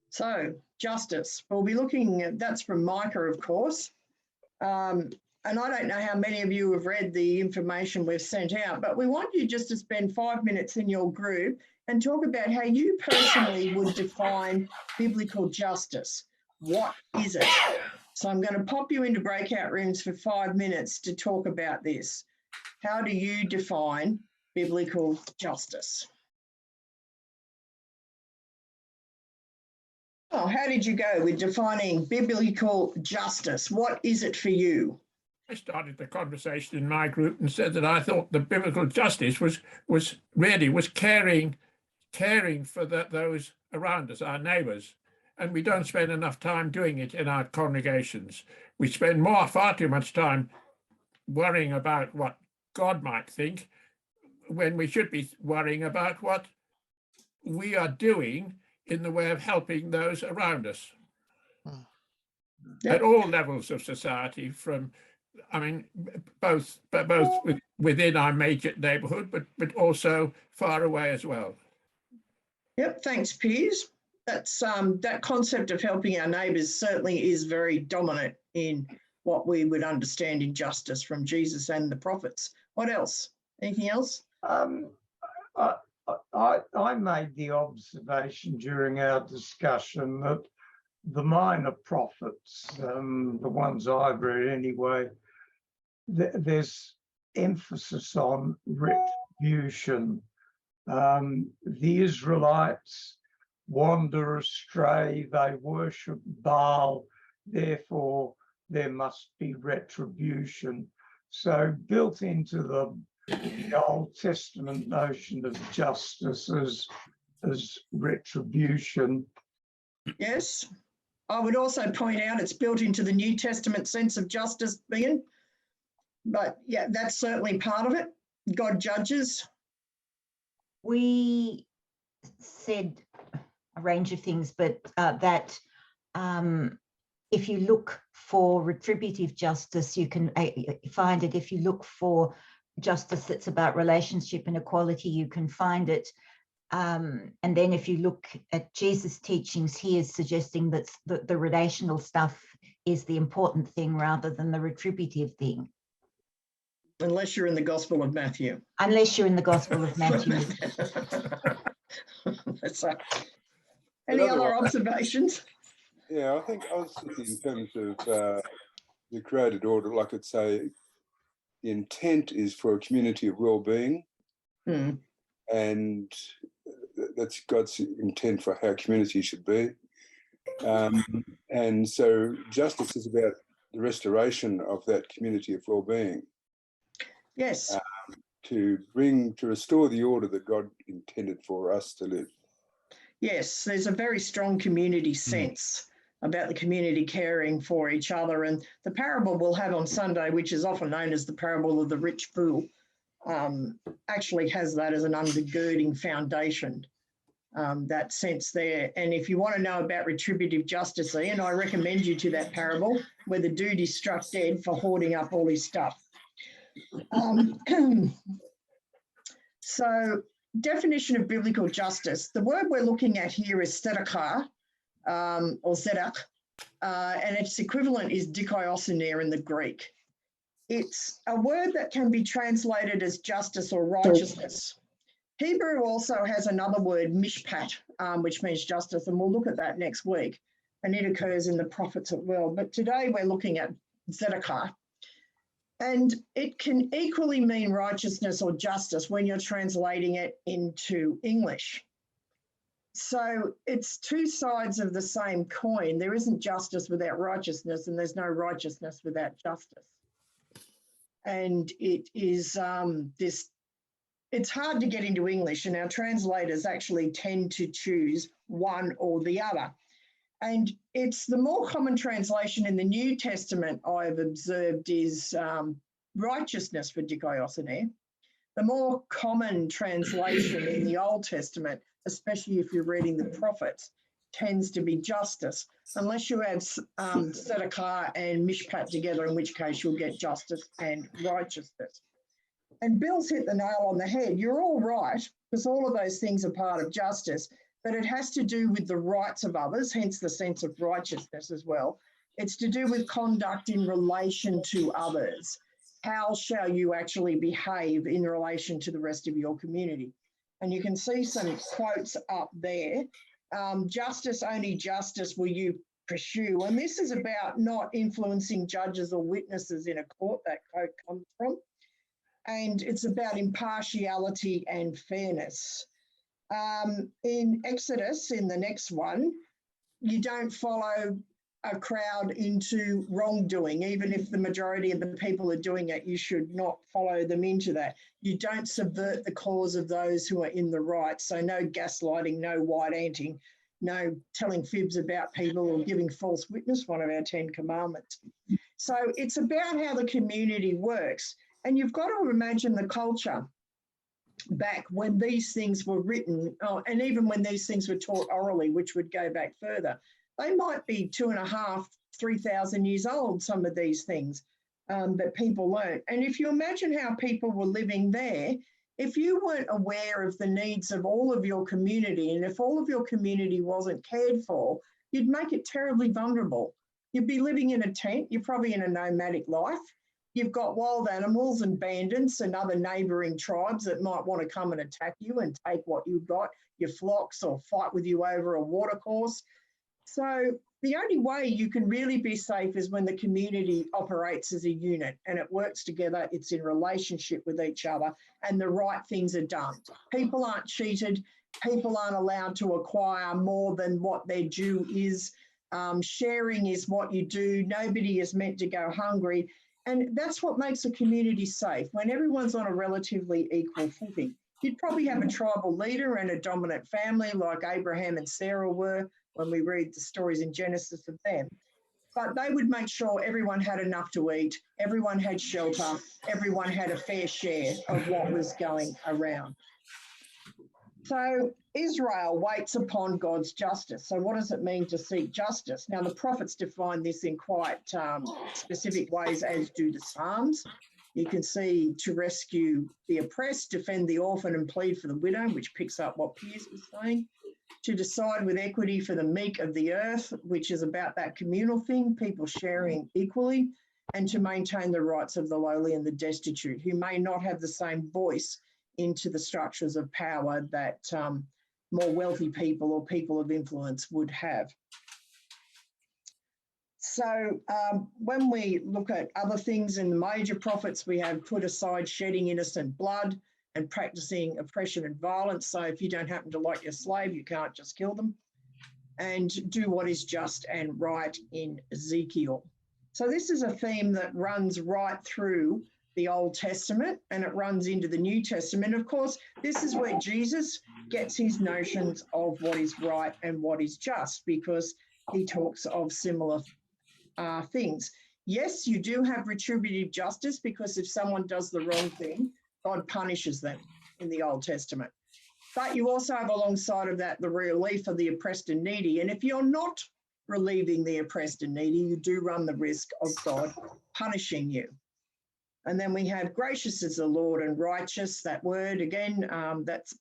So justice, we'll be looking at, that's from Micah, of course. And I don't know how many of you have read the information we've sent out, but we want you just to spend 5 minutes in your group and talk about how you personally would define biblical justice. What is it? So I'm going to pop you into breakout rooms for 5 minutes to talk about this. How do you define biblical justice? Oh, how did you go with defining biblical justice? What is it for you? I started the conversation in my group and said that I thought the biblical justice was caring for those around us, our neighbours, and we don't spend enough time doing it in our congregations. We spend far too much time worrying about what God might think, when we should be worrying about what we are doing in the way of helping those around us. Yep. At all levels of society, from both within our major neighbourhood, but also far away as well. Yep, thanks, Piers. That's that concept of helping our neighbours certainly is very dominant in what we would understand in justice from Jesus and the prophets. What else? Anything else? I made the observation during our discussion that the minor prophets, the ones I've read anyway, there's emphasis on retribution. The Israelites wander astray, they worship Baal, therefore there must be retribution. So built into the Old Testament notion of justice as retribution. Yes. I would also point out it's built into the New Testament sense of justice, Megan. But yeah, that's certainly part of it. God judges. We said a range of things, but that if you look for retributive justice, you can find it. If you look for justice that's about relationship and equality, you can find it. And then if you look at Jesus' teachings, he is suggesting that the relational stuff is the important thing rather than the retributive thing. Unless you're in the Gospel of Matthew. Unless you're in the Gospel of Matthew. Any other observations? Yeah, I think I was thinking in terms of the created order, like I'd say, the intent is for a community of well-being, and that's God's intent for how community should be. And so justice is about the restoration of that community of well-being. Yes. To restore the order that God intended for us to live. Yes, there's a very strong community sense about the community caring for each other. And the parable we'll have on Sunday, which is often known as the parable of the rich fool, actually has that as an undergirding foundation, that sense there. And if you want to know about retributive justice, Ian, I recommend you to that parable where the dude is struck dead for hoarding up all his stuff. So definition of biblical justice, the word we're looking at here is tzedakah, or tzedek, and its equivalent is dikaiosune in the Greek. It's a word that can be translated as justice or righteousness. Hebrew also has another word, mishpat, which means justice, and we'll look at that next week, and it occurs in the prophets as well. But today we're looking at tzedakah. And it can equally mean righteousness or justice when you're translating it into English. So it's two sides of the same coin. There isn't justice without righteousness, and there's no righteousness without justice. And it is it's hard to get into English, and our translators actually tend to choose one or the other. And it's the more common translation in the New Testament I've observed is righteousness for dikaiosune. The more common translation in the Old Testament, especially if you're reading the prophets, tends to be justice, unless you have tzedakah and mishpat together, in which case you'll get justice and righteousness. And Bill's hit the nail on the head. You're all right, because all of those things are part of justice. but it has to do with the rights of others, hence the sense of righteousness as well. It's to do with conduct in relation to others. How shall you actually behave in relation to the rest of your community? And you can see some quotes up there. Justice, only justice will you pursue. And this is about not influencing judges or witnesses in a court, that quote comes from. And it's about impartiality and fairness. In Exodus, in the next one, you don't follow a crowd into wrongdoing. Even if the majority of the people are doing it, you should not follow them into that. You don't subvert the cause of those who are in the right. So no gaslighting, no white-anting, no telling fibs about people or giving false witness, one of our 10 commandments. So it's about how the community works. And you've got to imagine the culture back when these things were written, and even when these things were taught orally, which would go back further. They might be 2,500, 3,000 years old, some of these things that people learn. And if you imagine how people were living there, if you weren't aware of the needs of all of your community, and if all of your community wasn't cared for, you'd make it terribly vulnerable. You'd be living in a tent, you're probably in a nomadic life. You've got wild animals and bandits and other neighbouring tribes that might want to come and attack you and take what you've got, your flocks, or fight with you over a watercourse. So the only way you can really be safe is when the community operates as a unit and it works together, it's in relationship with each other, and the right things are done. People aren't cheated. People aren't allowed to acquire more than what their due is. Sharing is what you do. Nobody is meant to go hungry. And that's what makes a community safe, when everyone's on a relatively equal footing. You'd probably have a tribal leader and a dominant family like Abraham and Sarah were when we read the stories in Genesis of them. But they would make sure everyone had enough to eat, everyone had shelter, everyone had a fair share of what was going around. So Israel waits upon God's justice. So what does it mean to seek justice? Now, the prophets define this in quite specific ways, as do the Psalms. You can see to rescue the oppressed, defend the orphan and plead for the widow, which picks up what Piers was saying. To decide with equity for the meek of the earth, which is about that communal thing, people sharing equally, and to maintain the rights of the lowly and the destitute, who may not have the same voice into the structures of power that more wealthy people or people of influence would have. So when we look at other things in the major prophets, we have put aside shedding innocent blood and practicing oppression and violence. So if you don't happen to like your slave, you can't just kill them. And do what is just and right in Ezekiel. So this is a theme that runs right through the Old Testament and it runs into the New Testament. Of course, this is where Jesus gets his notions of what is right and what is just, because he talks of similar things. Yes, you do have retributive justice, because if someone does the wrong thing, God punishes them in the Old Testament. But you also have alongside of that the relief of the oppressed and needy. And if you're not relieving the oppressed and needy, you do run the risk of God punishing you. And then we have gracious is the Lord and righteous, that word again, that's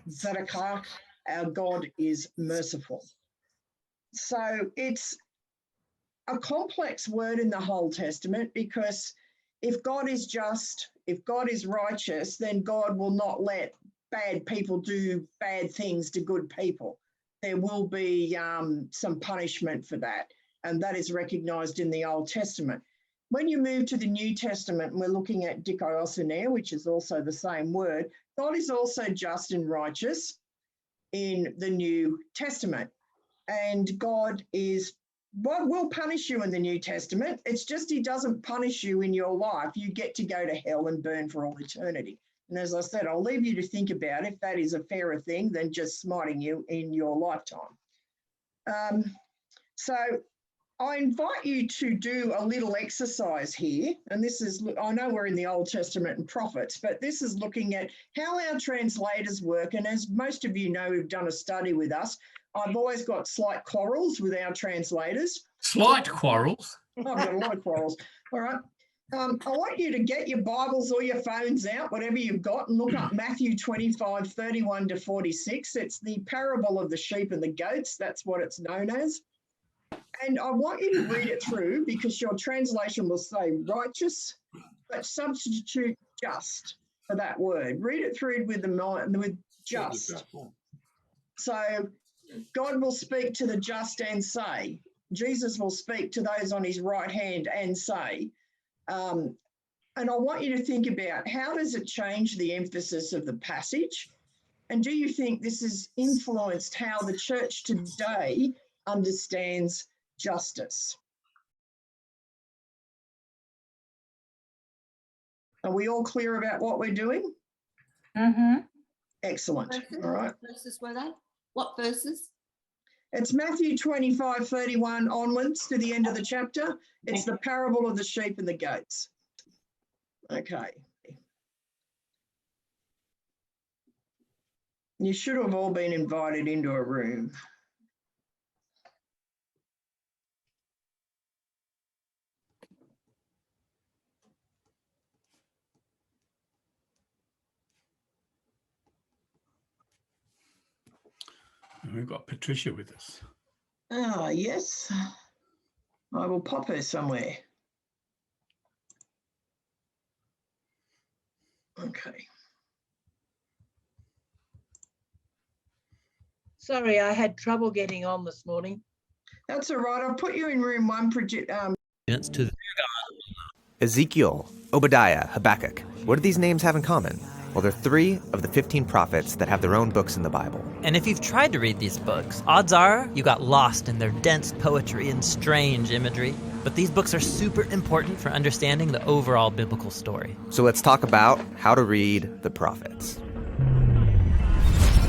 tzedakah, our God is merciful. So it's a complex word in the whole Testament, because if God is just, if God is righteous, then God will not let bad people do bad things to good people. There will be some punishment for that, and that is recognised in the Old Testament. When you move to the New Testament, and we're looking at dikaiosune, which is also the same word, God is also just and righteous in the New Testament. And God will punish you in the New Testament. It's just he doesn't punish you in your life. You get to go to hell and burn for all eternity. And as I said, I'll leave you to think about if that is a fairer thing than just smiting you in your lifetime. So I invite you to do a little exercise here. And this is, I know we're in the Old Testament and prophets, but this is looking at how our translators work. And as most of you know, who've done a study with us, I've always got slight quarrels with our translators. Slight quarrels? I've got a lot of quarrels. All right. I want you to get your Bibles or your phones out, whatever you've got, and look up Matthew 25, 31 to 46. It's the parable of the sheep and the goats. That's what it's known as. And I want you to read it through because your translation will say righteous, but substitute just for that word. Read it through with just. So God will speak to the just and say, Jesus will speak to those on his right hand and say, and I want you to think about how does it change the emphasis of the passage? And do you think this has influenced how the church today understands justice? Are we all clear about what we're doing? Mm-hmm. Excellent. All right. Verses were they? What verses? It's Matthew 25, 31 onwards to the end of the chapter. It's the parable of the sheep and the goats. Okay. You should have all been invited into a room. We've got Patricia with us. Ah, yes. I will pop her somewhere. Okay. Sorry, I had trouble getting on this morning. That's all right. I'll put you in room one. To Ezekiel, Obadiah, Habakkuk. What do these names have in common? Well, they're 3 of the 15 prophets that have their own books in the Bible. And if you've tried to read these books, odds are you got lost in their dense poetry and strange imagery. But these books are super important for understanding the overall biblical story. So let's talk about how to read the prophets.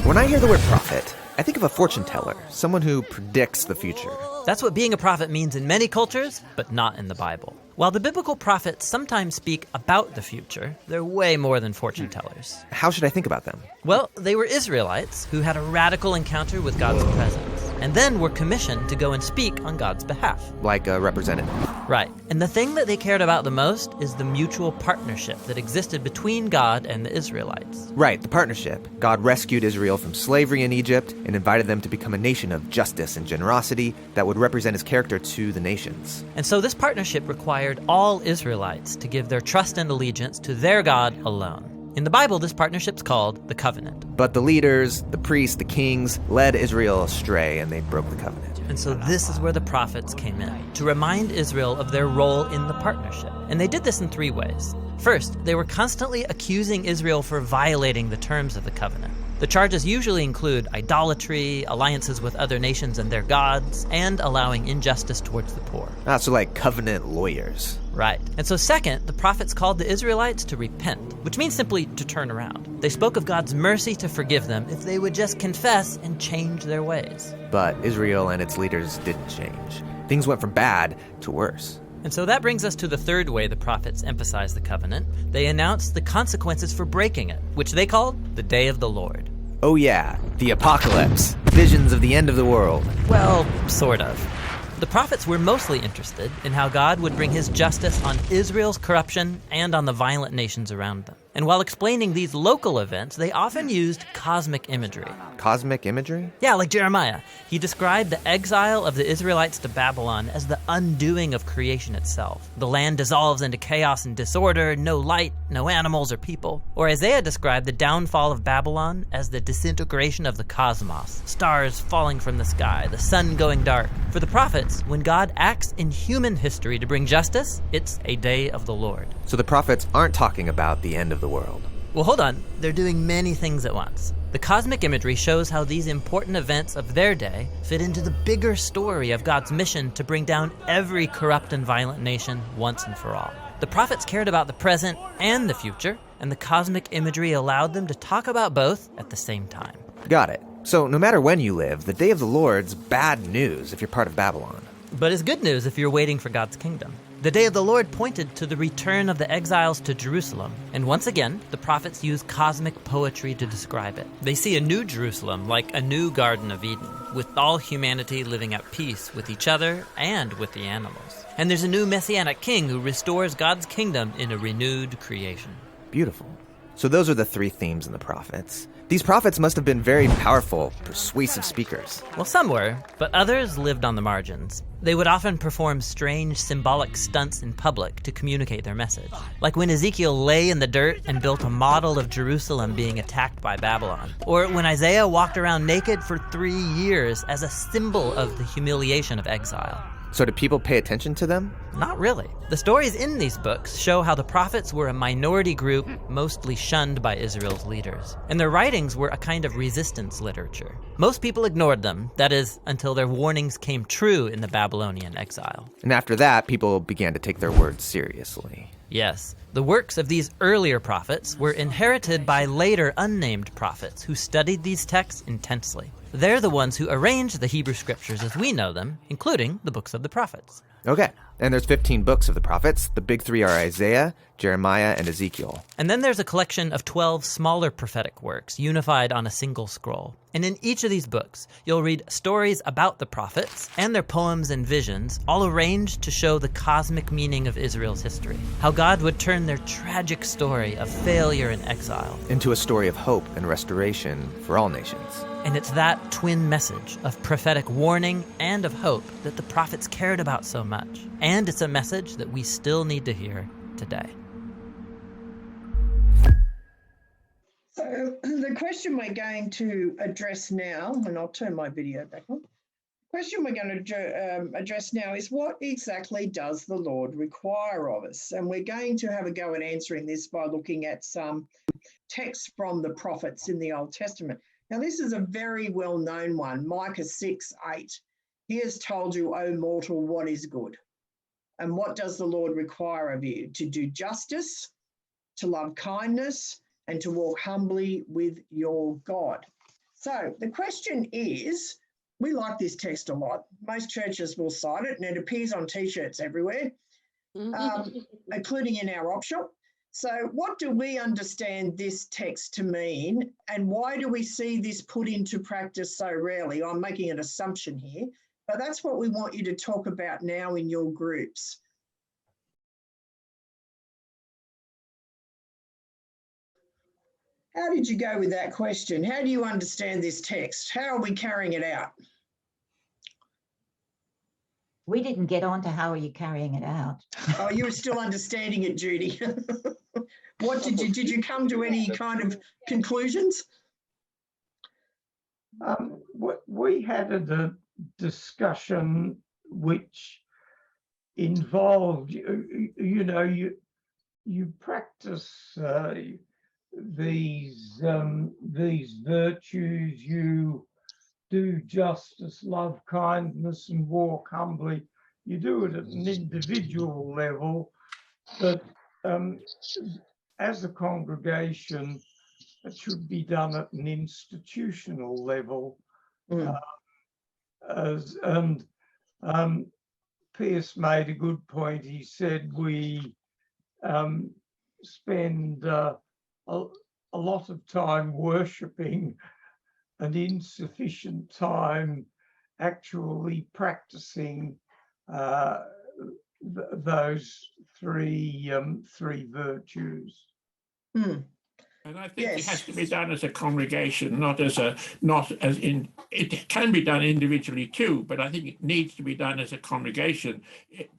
When I hear the word prophet, I think of a fortune teller, someone who predicts the future. That's what being a prophet means in many cultures, but not in the Bible. While the biblical prophets sometimes speak about the future, they're way more than fortune tellers. How should I think about them? Well, they were Israelites who had a radical encounter with God's presence, and then were commissioned to go and speak on God's behalf. Like a representative. Right. And the thing that they cared about the most is the mutual partnership that existed between God and the Israelites. Right, the partnership. God rescued Israel from slavery in Egypt and invited them to become a nation of justice and generosity that would represent his character to the nations. And so this partnership required all Israelites to give their trust and allegiance to their God alone. In the Bible, this partnership's called the covenant. But the leaders, the priests, the kings, led Israel astray and they broke the covenant. And so this is where the prophets came in, to remind Israel of their role in the partnership. And they did this in 3 ways. First, they were constantly accusing Israel for violating the terms of the covenant. The charges usually include idolatry, alliances with other nations and their gods, and allowing injustice towards the poor. So like covenant lawyers. Right. And so second, the prophets called the Israelites to repent, which means simply to turn around. They spoke of God's mercy to forgive them if they would just confess and change their ways. But Israel and its leaders didn't change. Things went from bad to worse. And so that brings us to the third way the prophets emphasized the covenant. They announced the consequences for breaking it, which they called the Day of the Lord. Oh yeah, the apocalypse. Visions of the end of the world. Well, sort of. The prophets were mostly interested in how God would bring his justice on Israel's corruption and on the violent nations around them. And while explaining these local events, they often used cosmic imagery. Cosmic imagery? Yeah, like Jeremiah. He described the exile of the Israelites to Babylon as the undoing of creation itself. The land dissolves into chaos and disorder, no light, no animals or people. Or Isaiah described the downfall of Babylon as the disintegration of the cosmos, stars falling from the sky, the sun going dark. For the prophets, when God acts in human history to bring justice, it's a day of the Lord. So the prophets aren't talking about the end of the world. Well, hold on. They're doing many things at once. The cosmic imagery shows how these important events of their day fit into the bigger story of God's mission to bring down every corrupt and violent nation once and for all. The prophets cared about the present and the future, and the cosmic imagery allowed them to talk about both at the same time. Got it. So no matter when you live, the day of the Lord's bad news if you're part of Babylon. But it's good news if you're waiting for God's kingdom. The day of the Lord pointed to the return of the exiles to Jerusalem. And once again, the prophets use cosmic poetry to describe it. They see a new Jerusalem like a new Garden of Eden, with all humanity living at peace with each other and with the animals. And there's a new messianic king who restores God's kingdom in a renewed creation. Beautiful. So those are the three themes in the prophets. These prophets must have been very powerful, persuasive speakers. Well, some were, but others lived on the margins. They would often perform strange symbolic stunts in public to communicate their message. Like when Ezekiel lay in the dirt and built a model of Jerusalem being attacked by Babylon. Or when Isaiah walked around naked for 3 years as a symbol of the humiliation of exile. So did people pay attention to them? Not really. The stories in these books show how the prophets were a minority group, mostly shunned by Israel's leaders. And their writings were a kind of resistance literature. Most people ignored them, that is, until their warnings came true in the Babylonian exile. And after that, people began to take their words seriously. Yes, the works of these earlier prophets were inherited by later unnamed prophets who studied these texts intensely. They're the ones who arranged the Hebrew scriptures as we know them, including the books of the prophets. Okay, and there's 15 books of the prophets. The big three are Isaiah, Jeremiah, and Ezekiel. And then there's a collection of 12 smaller prophetic works unified on a single scroll. And in each of these books, you'll read stories about the prophets and their poems and visions, all arranged to show the cosmic meaning of Israel's history. How God would turn their tragic story of failure and exile into a story of hope and restoration for all nations. And it's that twin message of prophetic warning and of hope that the prophets cared about so much. And it's a message that we still need to hear today. So the question we're going to address now, and I'll turn my video back on. The question we're going to address now is, what exactly does the Lord require of us? And we're going to have a go at answering this by looking at some texts from the prophets in the Old Testament. Now, this is a very well-known one, Micah 6:8. He has told you, O mortal, what is good? And what does the Lord require of you? To do justice, to love kindness, and to walk humbly with your God. So the question is, we like this text a lot. Most churches will cite it, and it appears on T-shirts everywhere, including in our op shop. So what do we understand this text to mean, and why do we see this put into practice so rarely? I'm making an assumption here, but that's what we want you to talk about now in your groups. How did you go with that question? How do you understand this text? How are we carrying it out? We didn't get on to how are you carrying it out. Oh, you were still understanding it, Judy. What did you come to any kind of conclusions? We had a discussion which involved, you practice these virtues, you do justice, love kindness, and walk humbly. You do it at an individual level, but as a congregation, it should be done at an institutional level. Pierce made a good point. He said we spend a lot of time worshipping and insufficient time actually practicing those three virtues. And I think it has to be done as a congregation, it can be done individually too, but I think it needs to be done as a congregation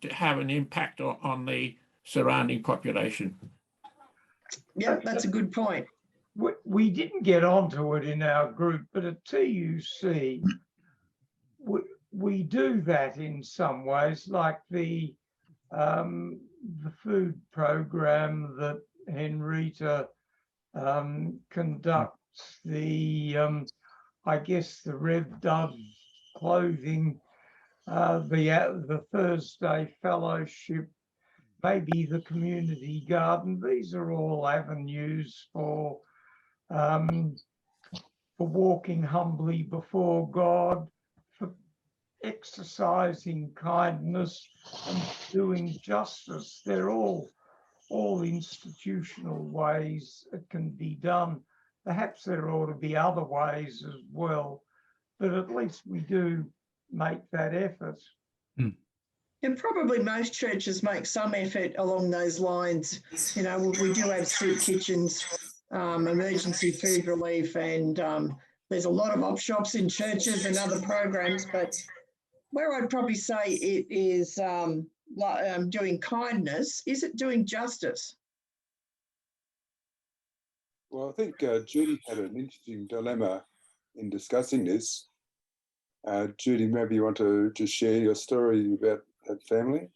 to have an impact on the surrounding population. Yeah, that's a good point. We didn't get onto it in our group, but at TUC, we do that in some ways, like the food program that Henrietta conducts, I guess the Rev Dove clothing, the Thursday fellowship, maybe the community garden. These are all avenues for walking humbly before God, for exercising kindness and doing justice. They're all institutional ways it can be done. Perhaps there ought to be other ways as well, but at least we do make that effort. And probably most churches make some effort along those lines. You know, we do have soup kitchens, emergency food relief, and there's a lot of op shops in churches and other programs. But where I'd probably say it is doing kindness, is it doing justice? Well, I think Judy had an interesting dilemma in discussing this. Judy, maybe you want to just share your story about that family?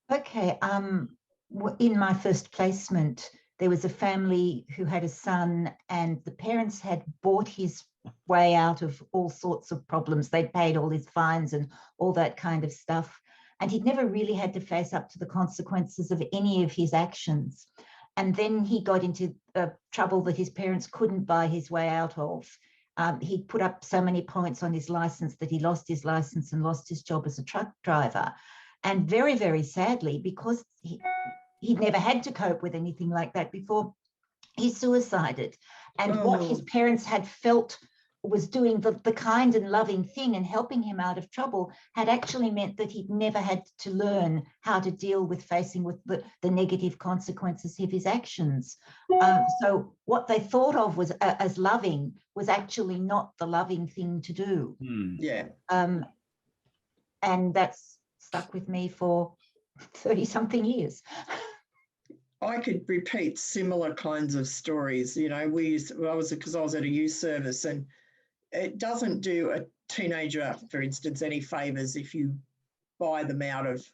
Okay. In my first placement, there was a family who had a son, and the parents had bought his way out of all sorts of problems. They'd paid all his fines and all that kind of stuff. And he'd never really had to face up to the consequences of any of his actions. And then he got into trouble that his parents couldn't buy his way out of. He'd put up so many points on his license that he lost his license and lost his job as a truck driver. And very, very sadly, because he'd never had to cope with anything like that before, he suicided. And what his parents had felt was doing the kind and loving thing and helping him out of trouble had actually meant that he'd never had to learn how to deal with facing with the negative consequences of his actions. So what they thought of was as loving was actually not the loving thing to do. Yeah. And that's stuck with me for 30-something years. I could repeat similar kinds of stories. You know, because I was at a youth service, and it doesn't do a teenager, for instance, any favours if you buy them out of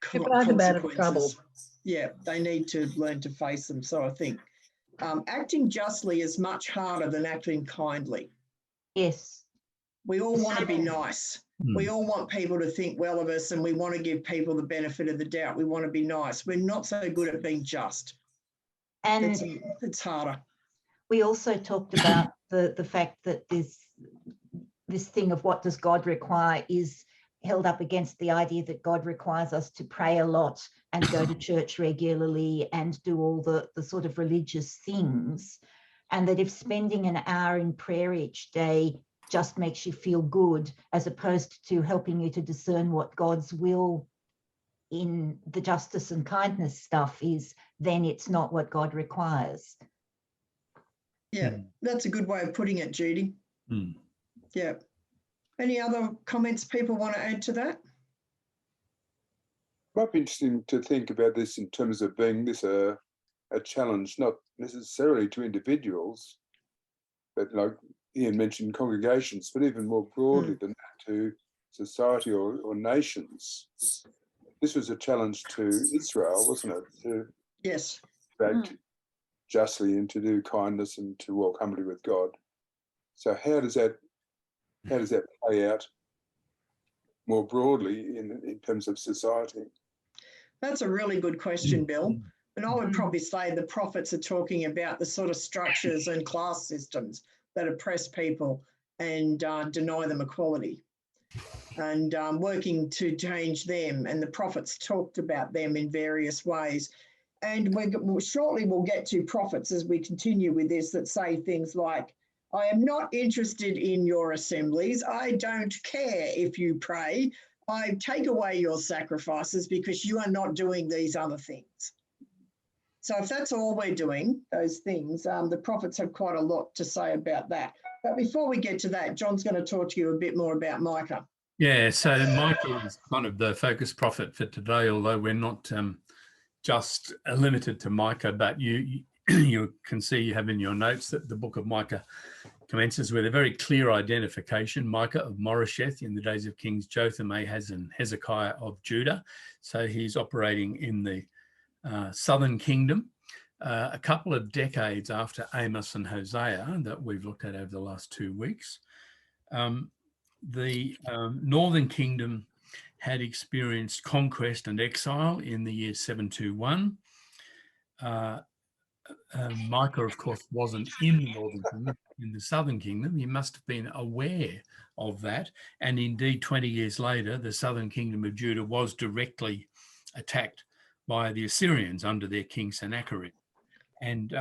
consequences. Trouble. Yeah, they need to learn to face them. So I think acting justly is much harder than acting kindly. Yes. We all want to be nice. We all want people to think well of us, and we want to give people the benefit of the doubt. We want to be nice. We're not so good at being just. And it's harder. we also talked about the fact that this thing of what does God require is held up against the idea that God requires us to pray a lot and go to church regularly and do all the sort of religious things. And that if spending an hour in prayer each day just makes you feel good, as opposed to helping you to discern what God's will in the justice and kindness stuff is, then it's not what God requires. Yeah, that's a good way of putting it, Judy. Yeah. Any other comments people want to add to that? Might be interesting to think about this in terms of being this a challenge, not necessarily to individuals, but like Ian mentioned, congregations, but even more broadly than that, to society or nations. This was a challenge to Israel, wasn't it? To yes, act justly and to do kindness and to walk humbly with God. So how does that play out more broadly in terms of society? That's a really good question, Bill. And I would probably say the prophets are talking about the sort of structures and class systems that oppress people and deny them equality, and working to change them. And the prophets talked about them in various ways. And shortly we'll get to prophets as we continue with this that say things like, I am not interested in your assemblies. I don't care if you pray. I take away your sacrifices because you are not doing these other things. So if that's all we're doing, those things, the prophets have quite a lot to say about that. But before we get to that, John's going to talk to you a bit more about Micah. Yeah, so Micah is kind of the focus prophet for today, although we're not just limited to Micah, but you can see you have in your notes that the book of Micah commences with a very clear identification, Micah of Moresheth in the days of Kings Jotham, Ahaz and Hezekiah of Judah. So he's operating in the southern kingdom, a couple of decades after Amos and Hosea that we've looked at over the last 2 weeks. The northern kingdom had experienced conquest and exile in the year 721. Micah, of course, wasn't in the northern kingdom, in the southern kingdom. He must have been aware of that. And indeed, 20 years later, the southern kingdom of Judah was directly attacked by the Assyrians under their king Sennacherib. And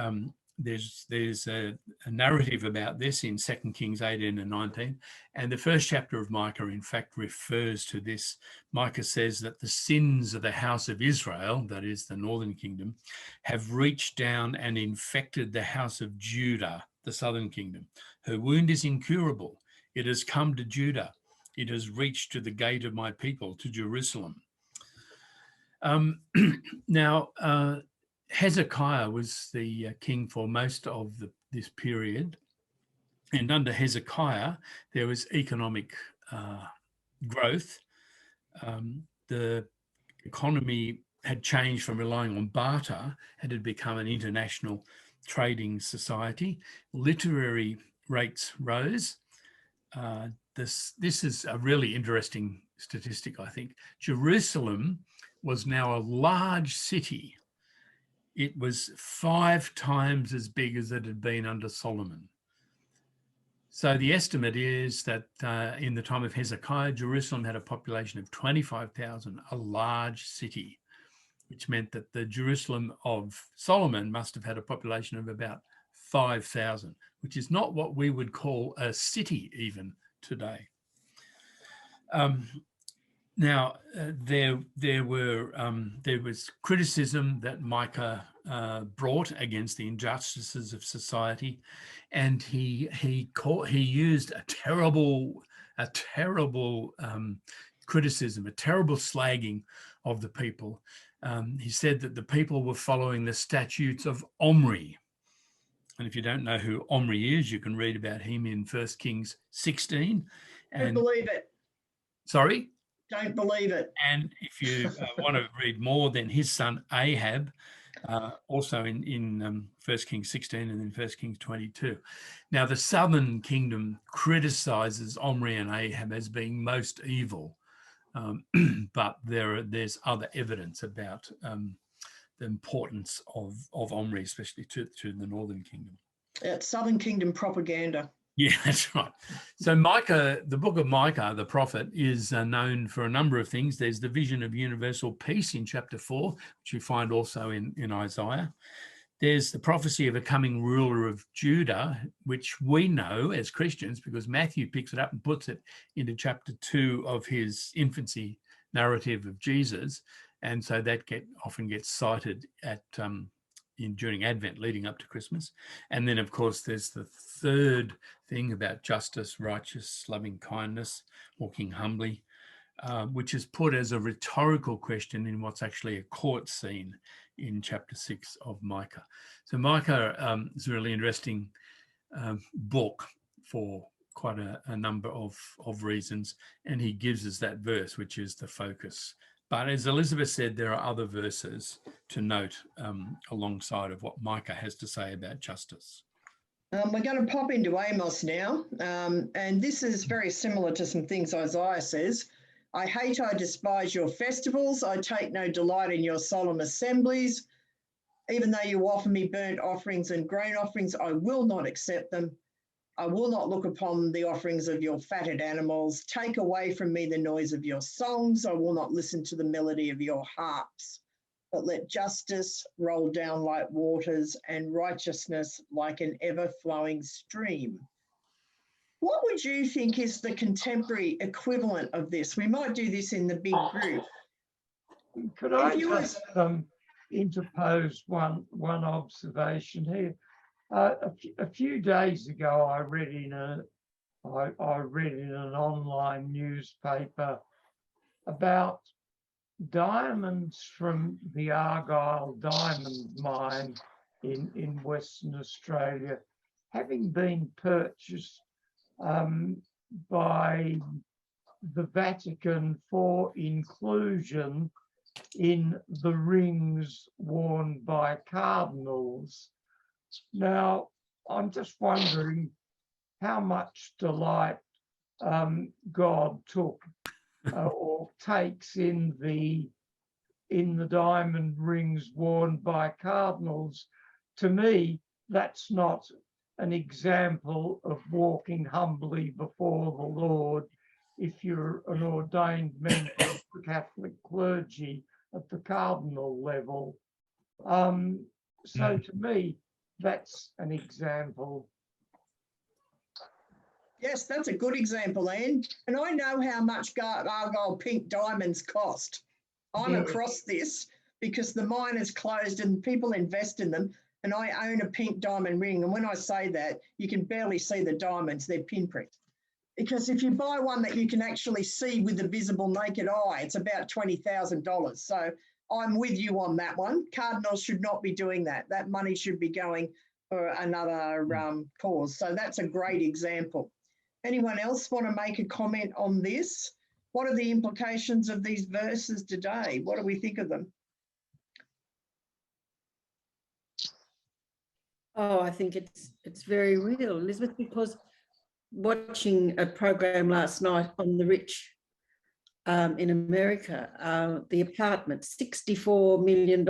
there's a narrative about this in 2 Kings 18 and 19. And the first chapter of Micah, in fact, refers to this. Micah says that the sins of the house of Israel, that is the northern kingdom, have reached down and infected the house of Judah, the southern kingdom. Her wound is incurable. It has come to Judah. It has reached to the gate of my people, to Jerusalem. Now, Hezekiah was the king for most of this period. And under Hezekiah, there was economic growth. The economy had changed from relying on barter, and had become an international trading society. Literary rates rose. This is a really interesting statistic, I think. Jerusalem was now a large city. It was 5 times as big as it had been under Solomon. So the estimate is that in the time of Hezekiah, Jerusalem had a population of 25,000, a large city, which meant that the Jerusalem of Solomon must have had a population of about 5,000, which is not what we would call a city even today. Now, there was criticism that Micah brought against the injustices of society, and he used a terrible criticism, a terrible slagging of the people. He said that the people were following the statutes of Omri. And if you don't know who Omri is, you can read about him in 1 Kings 16. Don't believe it. Sorry? Don't believe it. And if you want to read more, then his son Ahab, also in 1 Kings 16 and then 1 Kings 22. Now, the southern kingdom criticizes Omri and Ahab as being most evil, but there's other evidence about the importance of Omri, especially to the northern kingdom. It's southern kingdom propaganda. Yeah, that's right. So Micah, the book of Micah, the prophet, is known for a number of things. There's the vision of universal peace in chapter 4, which you find also in Isaiah. There's the prophecy of a coming ruler of Judah, which we know as Christians because Matthew picks it up and puts it into chapter 2 of his infancy narrative of Jesus. And so that often gets cited at during Advent leading up to Christmas. And then, of course, there's the third thing about justice, righteous, loving kindness, walking humbly, which is put as a rhetorical question in what's actually a court scene in chapter 6 of Micah. So Micah is a really interesting book for quite a number of reasons, and he gives us that verse, which is the focus. But as Elizabeth said, there are other verses to note alongside of what Micah has to say about justice. We're going to pop into Amos now, and this is very similar to some things Isaiah says. I despise your festivals. I take no delight in your solemn assemblies. Even though you offer me burnt offerings and grain offerings, I will not accept them. I will not look upon the offerings of your fatted animals. Take away from me the noise of your songs. I will not listen to the melody of your harps. But let justice roll down like waters and righteousness like an ever-flowing stream. What would you think is the contemporary equivalent of this? We might do this in the big group. Could I just interpose one observation here? A few days ago, I read in an online newspaper about diamonds from the Argyle diamond mine in Western Australia having been purchased by the Vatican for inclusion in the rings worn by cardinals. Now, I'm just wondering how much delight God took or takes in the diamond rings worn by cardinals. To me, that's not an example of walking humbly before the Lord if you're an ordained member of the Catholic clergy at the cardinal level. So to me, that's an example. Yes, that's a good example, Anne. And I know how much Argyle pink diamonds cost. I'm Yeah. across this because the mine is closed and people invest in them. And I own a pink diamond ring. And when I say that, you can barely see the diamonds, they're pinprick. Because if you buy one that you can actually see with the visible naked eye, it's about $20,000. So I'm with you on that one. Cardinals should not be doing that. That money should be going for another cause. So that's a great example. Anyone else want to make a comment on this? What are the implications of these verses today? What do we think of them? Oh, I think it's very real, Elizabeth, because watching a program last night on the rich in America, the apartment, $64 million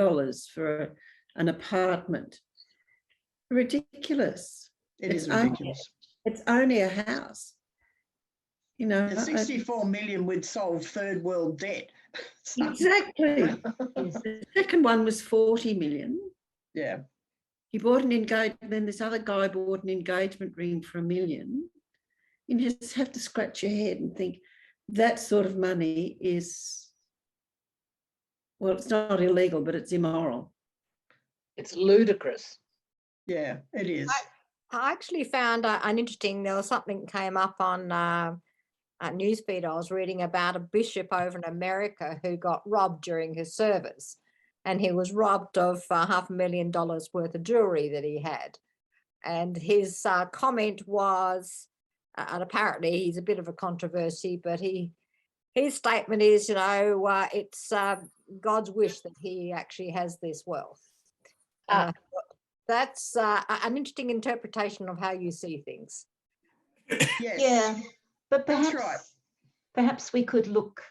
for an apartment. Ridiculous. It is ridiculous. It's only a house. You know, The 64 million would solve third world debt. So, exactly. The second one was 40 million. yeah. He bought an engagement, then this other guy bought an engagement ring for $1 million. You just have to scratch your head and think that sort of money is, well, it's not illegal, but it's immoral. It's ludicrous. Yeah, it is. I actually found an interesting, there was something came up on a newsfeed I was reading about a bishop over in America who got robbed during his service. And he was robbed of $500,000 worth of jewelry that he had. And his comment was, and apparently he's a bit of a controversy, but his statement is, you know, it's God's wish that he actually has this wealth. That's an interesting interpretation of how you see things. Yes. Yeah, but That's perhaps, right. perhaps we could look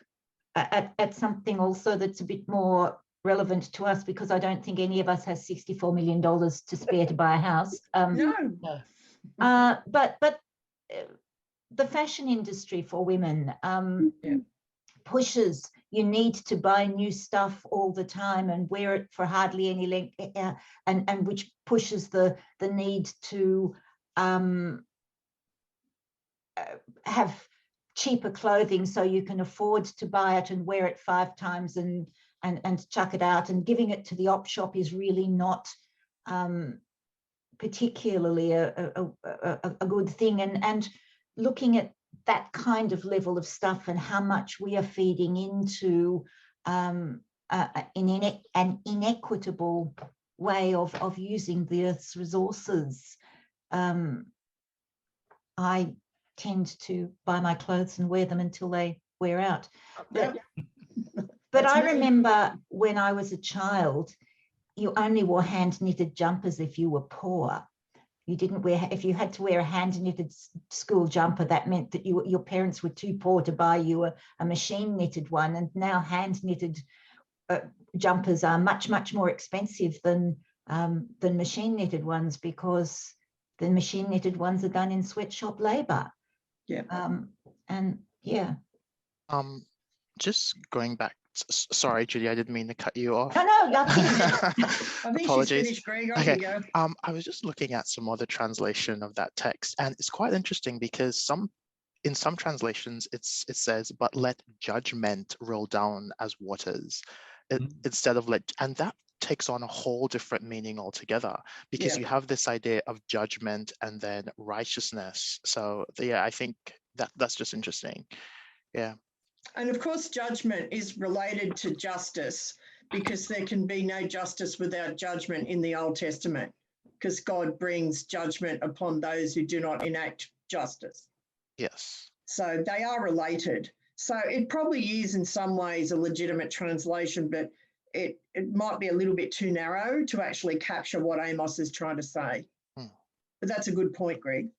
at something also that's a bit more relevant to us, because I don't think any of us has $64 million to spare to buy a house. No. But the fashion industry for women pushes, you need to buy new stuff all the time and wear it for hardly any length, and which pushes the need to have cheaper clothing so you can afford to buy it and wear it 5 times and chuck it out, and giving it to the op shop is really not particularly a good thing. And looking at that kind of level of stuff and how much we are feeding into an inequitable way of using the Earth's resources, I tend to buy my clothes and wear them until they wear out. But I remember when I was a child, you only wore hand knitted jumpers if you were poor. You didn't wear, if you had to wear a hand knitted school jumper, that meant that your parents were too poor to buy you a machine knitted one. And now hand knitted jumpers are much, much more expensive than machine knitted ones, because the machine knitted ones are done in sweatshop labor. Yeah. And yeah. Just going back. Sorry, Judy, I didn't mean to cut you off. No, nothing. I think Apologies. she's finished, Greg. Okay. You go. I was just looking at some other translation of that text, and it's quite interesting because in some translations it says, "But let judgment roll down as waters," instead of and that takes on a whole different meaning altogether, because you have this idea of judgment and then righteousness. So yeah, I think that's just interesting. Yeah. And of course, judgment is related to justice, because there can be no justice without judgment in the Old Testament, because God brings judgment upon those who do not enact justice. Yes. So they are related. So it probably is in some ways a legitimate translation, but it might be a little bit too narrow to actually capture what Amos is trying to say. But that's a good point, Greg.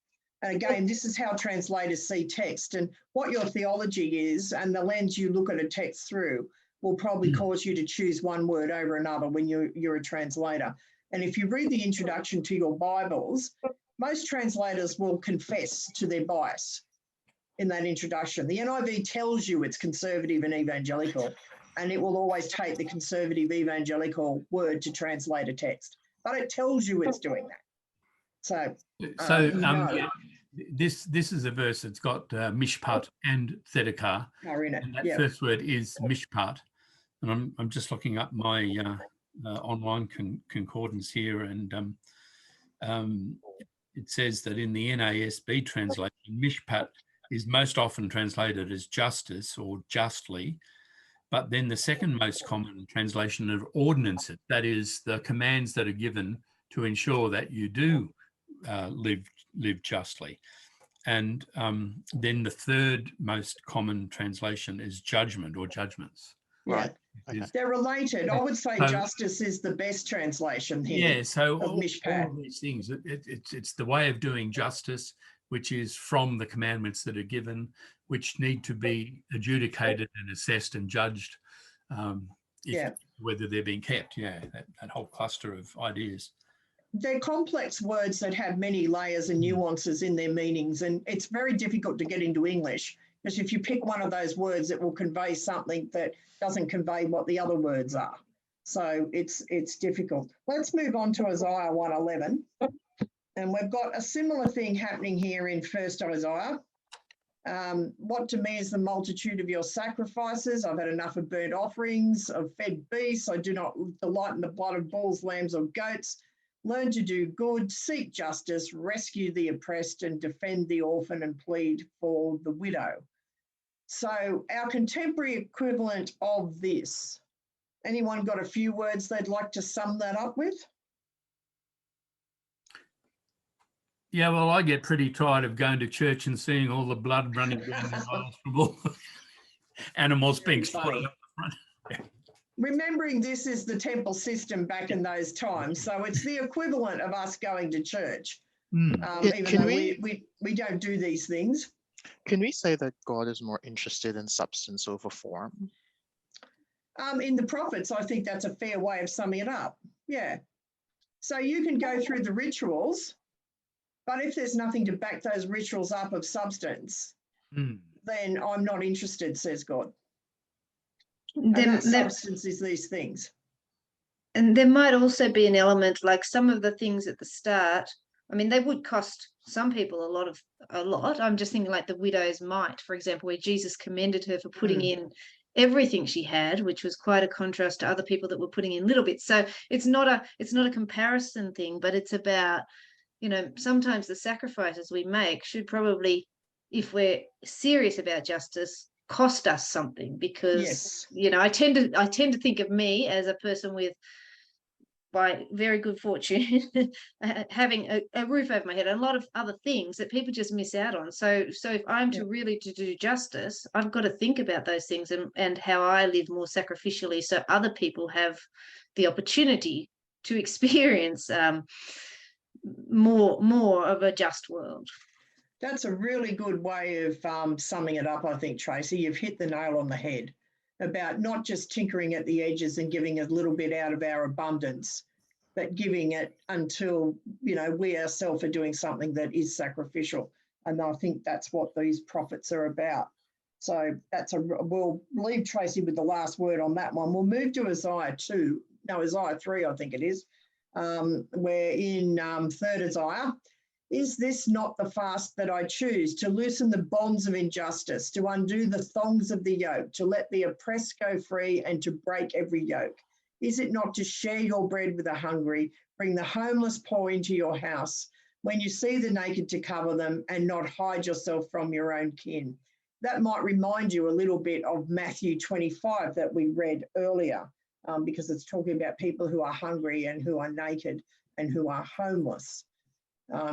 And again, this is how translators see text, and what your theology is and the lens you look at a text through will probably cause you to choose one word over another when you're a translator. And if you read the introduction to your Bibles, most translators will confess to their bias in that introduction. The NIV tells you it's conservative and evangelical, and it will always take the conservative evangelical word to translate a text, but it tells you it's doing that. So, So you know. yeah, this is a verse that's got mishpat and tzedakah, are in it. and that Yeah. first word is mishpat. And I'm just looking up my online concordance here, and it says that in the NASB translation, mishpat is most often translated as justice or justly, but then the second most common translation of ordinances, that is the commands that are given to ensure that you do live justly. And then the third most common translation is judgment or judgments. Yeah. Okay. They're related. I would say So- justice is the best translation here. Yeah, so of all mishpat. of these things, it's the way of doing justice, which is from the commandments that are given, which need to be adjudicated and assessed and judged, whether they're being kept. Yeah, that whole cluster of ideas. They're complex words that have many layers and nuances in their meanings, and it's very difficult to get into English, because if you pick one of those words, it will convey something that doesn't convey what the other words are. So it's difficult. Let's move on to Isaiah 1:11. And we've got a similar thing happening here in 1st Isaiah. What to me is the multitude of your sacrifices. I've had enough of burnt offerings, of fed beasts. I do not delight in the blood of bulls, lambs, or goats. Learn to do good, seek justice, rescue the oppressed, and defend the orphan and plead for the widow. So our contemporary equivalent of this, anyone got a few words they'd like to sum that up with? Yeah, well, I get pretty tired of going to church and seeing all the blood running down the aisles from all the animals being slaughtered up the front. Remembering this is the temple system back in those times, so it's the equivalent of us going to church, even Can though we- we don't do these things. Can we say that God is more interested in substance over form? In the prophets, I think that's a fair way of summing it up. Yeah. So you can go through the rituals, but if there's nothing to back those rituals up of substance, then I'm not interested, says God. And that substance is these things. And there might also be an element like some of the things at the start. I mean, they would cost some people a lot. I'm just thinking like the widow's mite, for example, where Jesus commended her for putting in everything she had, which was quite a contrast to other people that were putting in little bits. So it's not a comparison thing, but it's about, you know, sometimes the sacrifices we make should probably, if we're serious about justice, cost us something, because you know, I tend to think of me as a person with, by very good fortune, having a roof over my head and a lot of other things that people just miss out on. So if I'm to really to do justice, I've got to think about those things and how I live more sacrificially, so other people have the opportunity to experience more of a just world. That's a really good way of summing it up, I think, Tracy. You've hit the nail on the head about not just tinkering at the edges and giving a little bit out of our abundance, but giving it until, you know, we ourselves are doing something that is sacrificial. And I think that's what these prophets are about. So we'll leave Tracy with the last word on that one. We'll move to Isaiah 3, I think it is. We're in 3rd Isaiah. Is this not the fast that I choose, to loosen the bonds of injustice, to undo the thongs of the yoke, to let the oppressed go free, and to break every yoke? Is it not to share your bread with the hungry, bring the homeless poor into your house, when you see the naked to cover them, and not hide yourself from your own kin? That might remind you a little bit of Matthew 25 that we read earlier, because it's talking about people who are hungry and who are naked and who are homeless.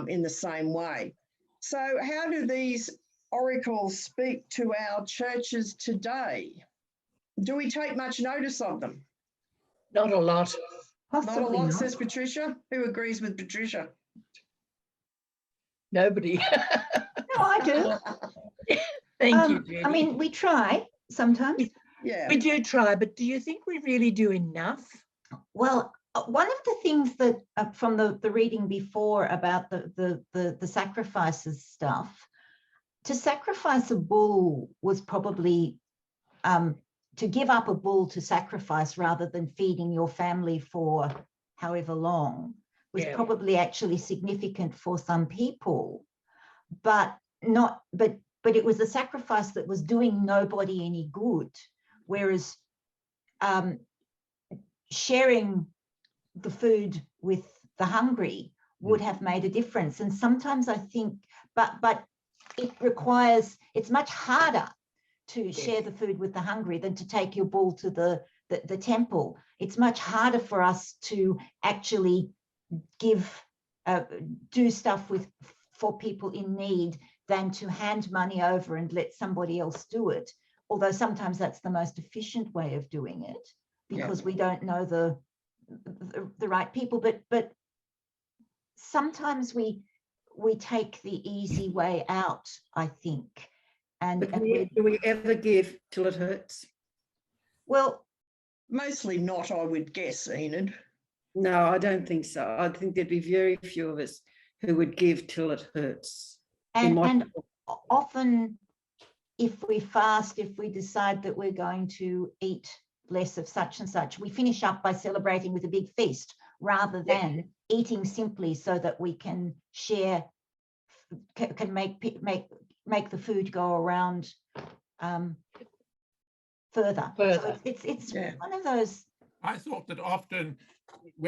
In the same way. So how do these oracles speak to our churches today? Do we take much notice of them? Not a lot. Not a lot, says Patricia. Who agrees with Patricia? Nobody. No, I do. Thank you, Judy. I mean, we try sometimes. Yeah. We do try, but do you think we really do enough? Well, one of the things that from the reading before about the sacrifices stuff, to sacrifice a bull was probably to give up a bull to sacrifice rather than feeding your family for however long was Yeah. probably actually significant for some people, but it was a sacrifice that was doing nobody any good. Whereas sharing the food with the hungry would have made a difference. And sometimes I think, but it requires, it's much harder to share the food with the hungry than to take your bull to the temple. It's much harder for us to actually do stuff for people in need than to hand money over and let somebody else do it. Although sometimes that's the most efficient way of doing it, because we don't know the right people. But sometimes we take the easy way out, I think. But do we ever give till it hurts? Well, mostly not, I would guess, Enid. No, I don't think so. I think there'd be very few of us who would give till it hurts. And often, if we fast, if we decide that we're going to eat less of such and such, we finish up by celebrating with a big feast rather than eating simply so that we can share, can make the food go around further. So it's one of those. I thought that often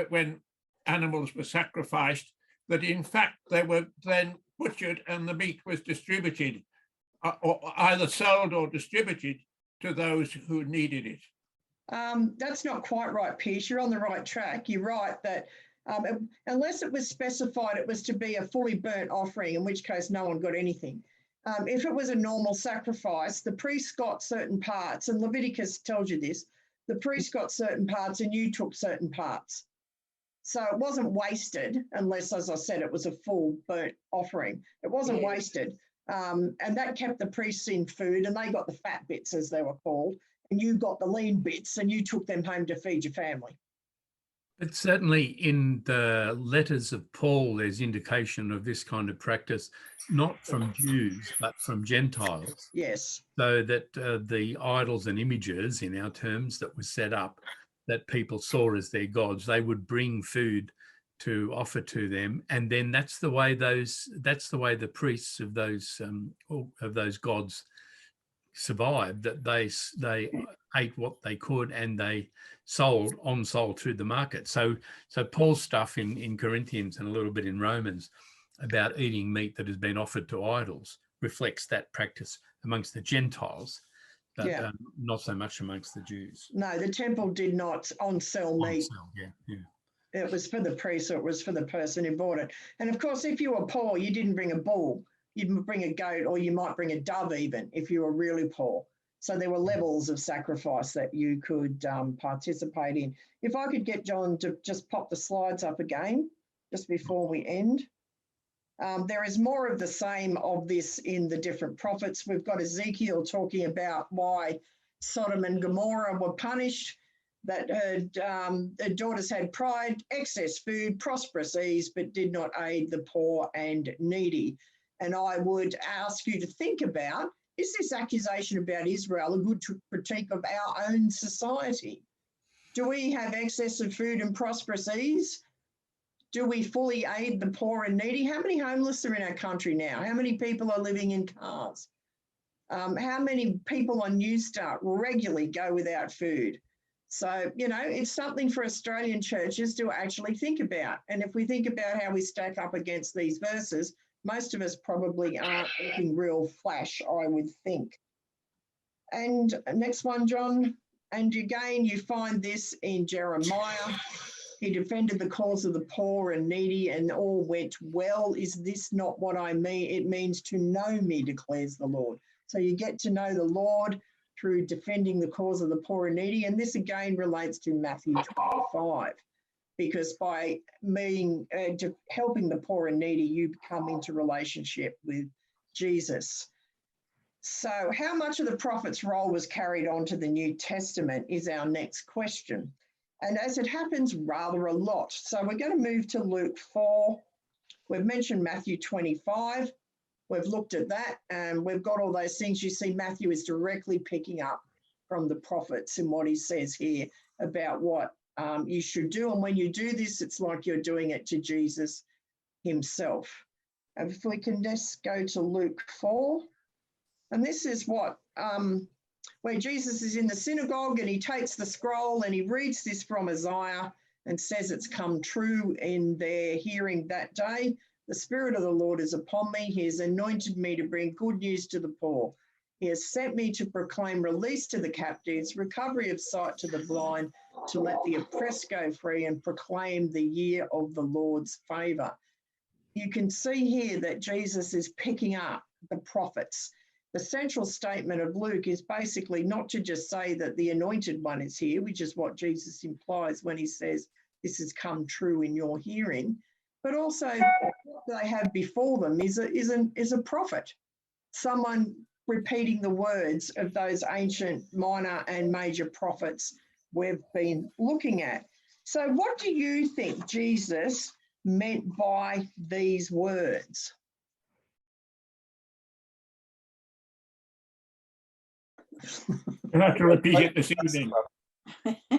when animals were sacrificed, that in fact they were then butchered and the meat was distributed, or either sold or distributed to those who needed it. That's not quite right, Pierce. You're on the right track. You're right that unless it was specified it was to be a fully burnt offering, in which case no one got anything. If it was a normal sacrifice, the priest got certain parts, and Leviticus tells you this, the priest got certain parts and you took certain parts. So it wasn't wasted unless, as I said, it was a full burnt offering. It wasn't wasted. And that kept the priests in food, and they got the fat bits, as they were called, and you got the lean bits and you took them home to feed your family. But certainly in the letters of Paul, there's indication of this kind of practice, not from Jews, but from Gentiles. Yes. So that the idols and images, in our terms, that were set up, that people saw as their gods, they would bring food to offer to them, and then that's the way the priests of those gods survived. That they ate what they could, and they sold through the market. So Paul's stuff in Corinthians and a little bit in Romans about eating meat that has been offered to idols reflects that practice amongst the Gentiles, but not so much amongst the Jews. No, the temple did not on-sell meat. It was for the priest, or it was for the person who bought it. And of course, if you were poor, you didn't bring a bull. You'd bring a goat, or you might bring a dove even if you were really poor. So there were levels of sacrifice that you could participate in. If I could get John to just pop the slides up again, just before we end. There is more of the same of this in the different prophets. We've got Ezekiel talking about why Sodom and Gomorrah were punished, that her daughters had pride, excess food, prosperous ease, but did not aid the poor and needy. And I would ask you to think about, is this accusation about Israel a good critique of our own society? Do we have excess of food and prosperous ease? Do we fully aid the poor and needy? How many homeless are in our country now? How many people are living in cars? How many people on Newstart regularly go without food? So, it's something for Australian churches to actually think about. And if we think about how we stack up against these verses, most of us probably aren't looking real flash, I would think. And next one, John. And again, you find this in Jeremiah. He defended the cause of the poor and needy, and all went well. Is this not what I mean? It means to know me, declares the Lord. So you get to know the Lord through defending the cause of the poor and needy. And this again relates to Matthew 25, because by helping the poor and needy, you come into relationship with Jesus. So how much of the prophet's role was carried on to the New Testament is our next question. And as it happens, rather a lot. So we're going to move to Luke 4. We've mentioned Matthew 25. We've looked at that, and we've got all those things. You see, Matthew is directly picking up from the prophets in what he says here about what you should do. And when you do this, it's like you're doing it to Jesus himself. And if we can just go to Luke 4, and this is what, where Jesus is in the synagogue and he takes the scroll and he reads this from Isaiah and says it's come true in their hearing that day. The Spirit of the Lord is upon me. He has anointed me to bring good news to the poor. He has sent me to proclaim release to the captives, recovery of sight to the blind, to let the oppressed go free and proclaim the year of the Lord's favour. You can see here that Jesus is picking up the prophets. The central statement of Luke is basically not to just say that the anointed one is here, which is what Jesus implies when he says this has come true in your hearing, but also what they have before them is a prophet, someone repeating the words of those ancient minor and major prophets we've been looking at. So what do you think Jesus meant by these words? You'll have to repeat it this evening.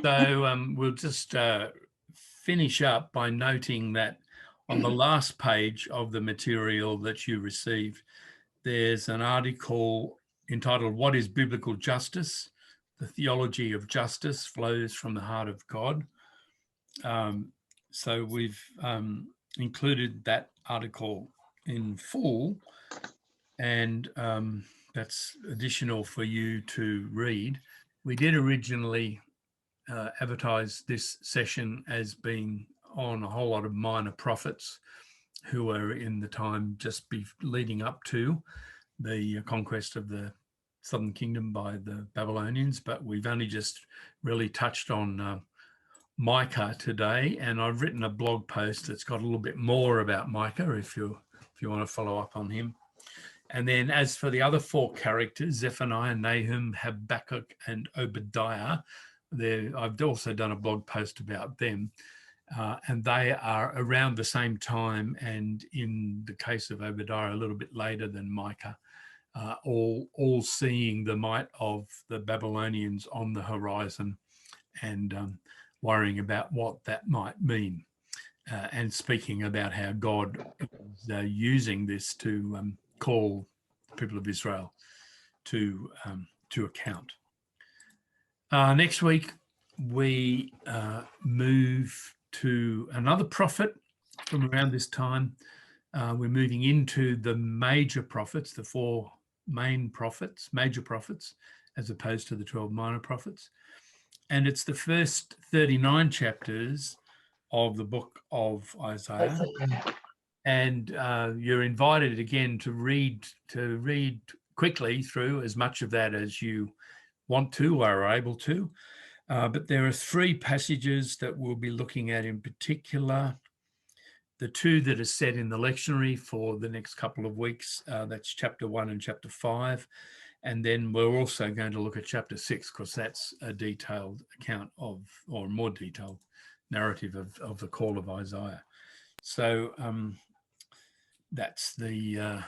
So we'll just finish up by noting that on the last page of the material that you received, there's an article entitled "What is Biblical Justice? The Theology of Justice Flows from the Heart of God." So we've included that article in full, and that's additional for you to read. We did originally advertise this session as being on a whole lot of minor prophets who were in the time just leading up to the conquest of the Southern Kingdom by the Babylonians, but we've only just really touched on Micah today, and I've written a blog post that's got a little bit more about Micah if you want to follow up on him. And then as for the other four characters, Zephaniah, Nahum, Habakkuk, and Obadiah, I've also done a blog post about them, and they are around the same time, and in the case of Obadiah, a little bit later than Micah, all seeing the might of the Babylonians on the horizon and worrying about what that might mean, and speaking about how God is using this to call the people of Israel to account. Next week, we move to another prophet from around this time. We're moving into the major prophets, the four main prophets, major prophets, as opposed to the 12 minor prophets. And it's the first 39 chapters of the book of Isaiah. And you're invited again to read quickly through as much of that as you want to or are able to. But there are three passages that we'll be looking at in particular. The two that are set in the lectionary for the next couple of weeks, that's chapter 1 and chapter 5. And then we're also going to look at chapter 6, because that's a detailed account of, or more detailed narrative of the call of Isaiah. So that's the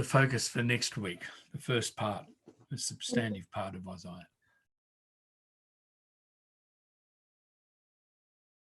focus for next week, the first part, the substantive part of Isaiah.